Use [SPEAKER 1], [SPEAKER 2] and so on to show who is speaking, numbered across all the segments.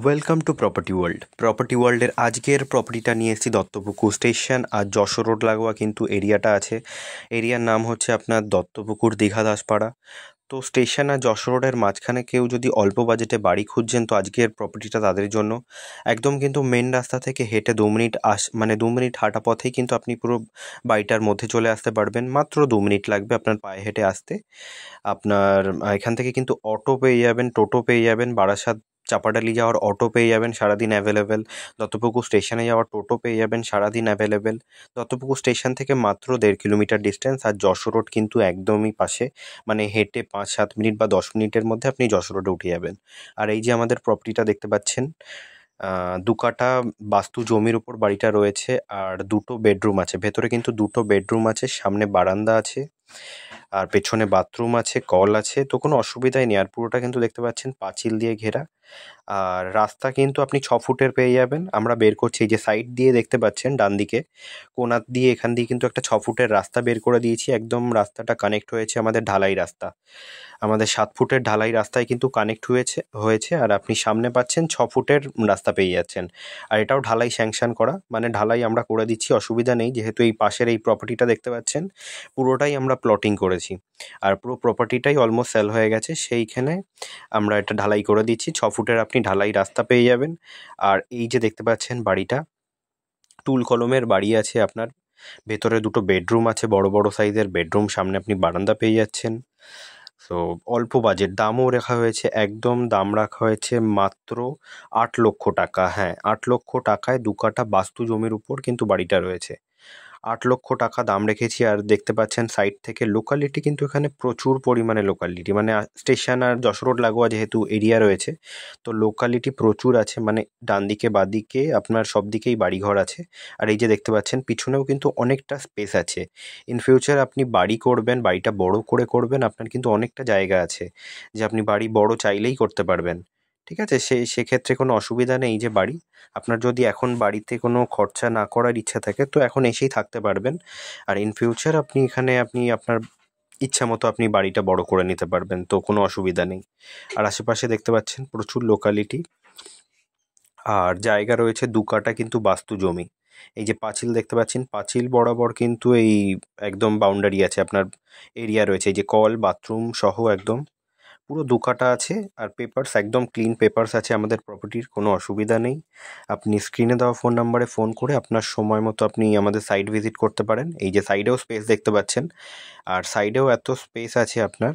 [SPEAKER 1] Welcome to property world. Property ওয়ার্ল্ডের আজকের প্রপার্টিটা নিয়ে এসেছি দত্তপুকুর স্টেশন আর যশোর রোড লাগোয়া কিন্তু এরিয়াটা আছে। এরিয়ার নাম হচ্ছে আপনার দত্তপুকুর দীঘা দাসপাড়া। তো স্টেশন আর যশোর রোডের মাঝখানে কেউ যদি অল্প বাজেটে বাড়ি খুঁজছেন তো আজকের প্রপার্টিটা তাদের জন্য। একদম কিন্তু মেন রাস্তা থেকে হেঁটে 2 মিনিট 2 মিনিট হাঁটা পথেই কিন্তু আপনি পুরো বাড়িটার মধ্যে চলে আসতে পারবেন। মাত্র 2 মিনিট লাগবে আপনার পায়ে হেঁটে আসতে। আপনার এখান থেকে কিন্তু অটো পেয়ে যাবেন, টোটো পেয়ে যাবেন, বারাসাত চাপাডালি যাওয়ার অটো পেয়ে যাবেন সারাদিন অ্যাভেলেবেল। দত্তপুকুর স্টেশনে যাওয়ার টোটো পেয়ে যাবেন সারাদিন অ্যাভেলেবেল। দত্তপুকুর স্টেশন থেকে মাত্র 1.5 কিলোমিটার ডিস্টেন্স, আর যশোর রোড কিন্তু একদমই পাশে, মানে হেঁটে 5-7 মিনিট বা 10 মিনিটের মধ্যে আপনি যশোর রোডে উঠে যাবেন। আর এই যে আমাদের প্রপার্টিটা দেখতে পাচ্ছেন, 2 কাঠা বাস্তু জমির উপর বাড়িটা রয়েছে আর 2টো বেডরুম আছে। ভেতরে কিন্তু 2টো বেডরুম আছে, সামনে বারান্দা আছে আর পেছনে বাথরুম আছে, কল আছে, তো কোনো অসুবিধাই নেই। আর পুরোটা কিন্তু দেখতে পাচ্ছেন পাঁচিল দিয়ে ঘেরা। আর রাস্তা কিন্তু আপনি 6 ফুটের পেয়ে যাবেন। আমরা বের করছি, এই যে সাইড দিয়ে দেখতে পাচ্ছেন ডান দিকে কোণার দিয়ে, এখান দিয়ে কিন্তু একটা 6 ফুটের রাস্তা বের করে দিয়েছি। একদম রাস্তাটা কানেক্ট হয়েছে আমাদের ঢালাই রাস্তা, আমাদের 7 ফুটের ঢালাই রাস্তায় কিন্তু কানেক্ট হয়েছে আর আপনি সামনে পাচ্ছেন 6 ফুটের রাস্তা পেয়ে যাচ্ছেন। আর এটাও ঢালাই স্যাংশন করা, মানে ঢালাই আমরা করে দিচ্ছি, অসুবিধা নেই। যেহেতু এই পাশের এই প্রপার্টিটা দেখতে পাচ্ছেন পুরোটাই আমরা প্লটিং করেছি আর পুরো প্রপার্টিটাই অলমোস্ট সেল হয়ে গেছে, সেইখানে আমরা এটা ঢালাই করে দিচ্ছি। 6 ফুটের আপনি ঢালাই রাস্তা পেয়ে যাবেন। আর এই যে দেখতে পাচ্ছেন বাড়িটা টুল কলমের বাড়ি আছে আপনার। ভেতরে 2টো বেডরুম আছে, বড় বড় সাইজের বেডরুম, সামনে আপনি বারান্দা পেয়ে যাচ্ছেন। সো অল্প বাজেট, দামও রাখা হয়েছে, একদম দাম রাখা হয়েছে মাত্র 8 লক্ষ টাকা। হ্যাঁ, 8 লক্ষ টাকায় 2 কাঠা বাস্তু জমির উপর কিন্তু বাড়িটা রয়েছে। 8 লক্ষ টাকা দাম রেখেছি। আর দেখতে পাচ্ছেন সাইড থেকে লোকালিটি কিন্তু এখানে প্রচুর পরিমাণে লোকালিটি, মানে স্টেশন আর যশোর রোড লাগোয়া যেহেতু এরিয়া রয়েছে, তো লোকালিটি প্রচুর আছে। মানে ডান দিকে বাদিকে আপনার সব দিকেই বাড়িঘর আছে। আর এই যে দেখতে পাচ্ছেন পিছনেও কিন্তু অনেকটা স্পেস আছে। ইন ফিউচার আপনি বাড়ি করবেন, বাড়িটা বড় করে করবেন, আপনার কিন্তু অনেকটা জায়গা আছে যে আপনি বাড়ি বড় চাইলেই করতে পারবেন। ঠিক আছে, সেক্ষেত্রে কোনো অসুবিধা নেই। যে বাড়ি আপনার যদি এখন বাড়িতে কোনো খরচা না করার ইচ্ছা থাকে তো এখন এসেই থাকতে পারবেন। আর ইন ফিউচার আপনি আপনার ইচ্ছা মতো আপনি বাড়িটা বড় করে নিতে পারবেন, তো কোনো অসুবিধা নেই। আর আশেপাশে দেখতে পাচ্ছেন প্রচুর লোকালিটি আর জায়গা রয়েছে। 2 কাঠা কিন্তু বাস্তু জমি। এই যে পাঁচিল দেখতে পাচ্ছেন, পাঁচিল বরাবর কিন্তু এই একদম বাউন্ডারি আছে, আপনার এরিয়া রয়েছে। এই যে কল বাথরুম সহ একদম পুরো 2 কাঠা আছে। আর পেপারস একদম ক্লিন পেপারস আছে আমাদের প্রপার্টির, কোনো অসুবিধা নেই। আপনি স্ক্রিনে দেওয়া ফোন নাম্বারে ফোন করে আপনার সময় মতো আপনি আমাদের সাইট ভিজিট করতে পারেন। এই যে সাইডেও স্পেস দেখতে পাচ্ছেন, আর সাইডেও এত স্পেস আছে আপনার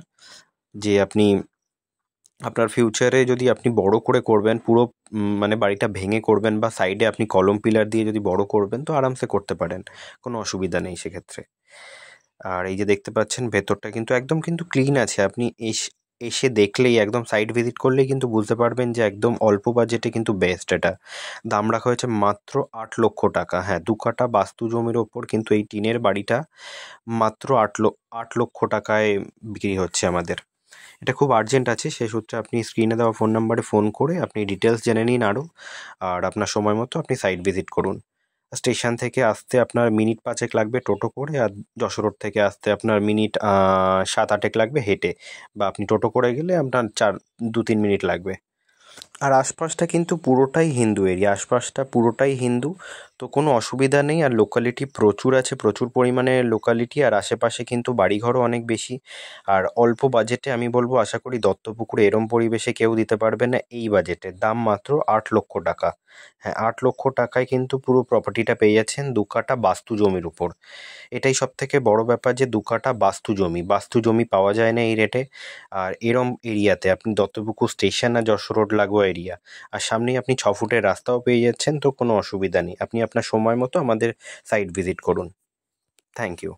[SPEAKER 1] যে আপনি আপনার ফিউচারে যদি আপনি বড় করে করবেন পুরো, মানে বাড়িটা ভেঙে করবেন বা সাইডে আপনি কলম পিলার দিয়ে যদি বড় করবেন তো আরামসে করতে পারেন, কোনো অসুবিধা নেই সেক্ষেত্রে। আর এই যে দেখতে পাচ্ছেন ভেতরটা কিন্তু একদম কিন্তু ক্লিন আছে। আপনি এসে দেখলেই, একদম সাইট ভিজিট করলেই কিন্তু বুঝতে পারবেন যে একদম অল্প বাজেটে কিন্তু বেস্ট এটা। দাম রাখা হয়েছে মাত্র 8 লক্ষ টাকা। হ্যাঁ, 2 কাঠা বাস্তু জমির ওপর কিন্তু এই টিনের বাড়িটা মাত্র 8 লক্ষ টাকায় বিক্রি হচ্ছে আমাদের। এটা খুব আর্জেন্ট আছে, সেই সূত্রে আপনি স্ক্রিনে দেওয়া ফোন নাম্বারে ফোন করে আপনি ডিটেলস জেনে নিন আরও। আর আপনার সময় মতো আপনি সাইট ভিজিট করুন। স্টেশন থেকে আসতে আপনার মিনিট 5 লাগবে টোটো করে, আর যশোর রোড থেকে আসতে আপনার মিনিট 7-8 লাগবে হেঁটে, বা আপনি টোটো করে গেলে আপনার 2-3 মিনিট লাগবে। আর আশপাশটা কিন্তু পুরোটাই হিন্দু এরিয়া, আশপাশটা পুরোটাই হিন্দু, তো কোনো অসুবিধা নেই। আর লোকালিটি প্রচুর আছে, প্রচুর পরিমাণে লোকালিটি, আর আশেপাশে কিন্তু বাড়িঘরও অনেক বেশি। আর অল্প বাজেটে আমি বলবো, আশা করি দত্তপুকুরে এরম পরিবেশে কেউ দিতে পারবে না এই বাজেটে। দাম মাত্র 8 লক্ষ টাকা। হ্যাঁ, 8 লক্ষ টাকায় কিন্তু পুরো প্রপার্টিটা পেয়ে যাচ্ছেন 2 কাঠা বাস্তু জমির উপর। এটাই সবথেকে বড় ব্যাপার যে 2 কাঠা বাস্তু জমি পাওয়া যায় না এই রেটে। আর এরম এরিয়াতে আপনি দত্তপুকুর স্টেশন আর যশোর রোড লাগোয়া এরিয়া, আর সামনেই আপনি 6 ফুটের রাস্তাও পেয়ে যাচ্ছেন, তো কোনো অসুবিধা নেই। আপনি আপনার সময় মতো আমাদের সাইট ভিজিট করুন। Thank you.